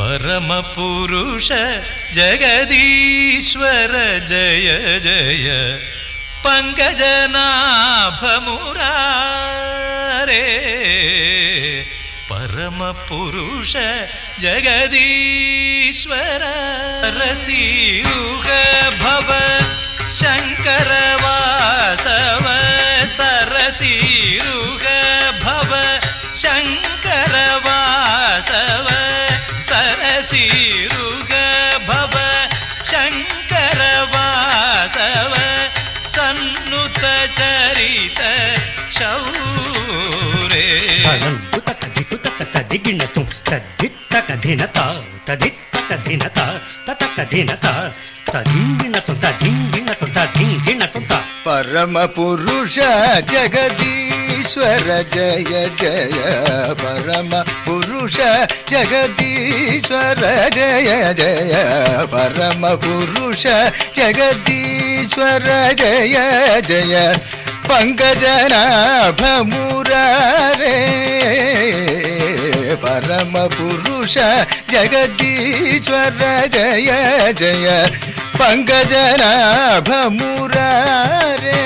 परमपुरुष जगदीश्वर जय जय पंकजनाभ मुरारे परमपुरुष जगदीश्वर रसीरुग भव शंकर वासव सरसीरुग भव शंकर वासव सरसीरुग भव शंकर वासव सन्नुत चरित शौरे दिगिणतु तद्दित्तकधिनता तदित्तकधिनता ततकधिनता तदिंगिणतु तदिंगिणतु तदिंगिणतु परमपुरुष जगदीश्वर जय जय परमपुरुष जगदीश्वर जय जय परमपुरुष जगदीश्वर जय जय पंकजनाभ मुरारे परमपुरुष जगदीश्वर जय जय पंकजनाभ मुरारे।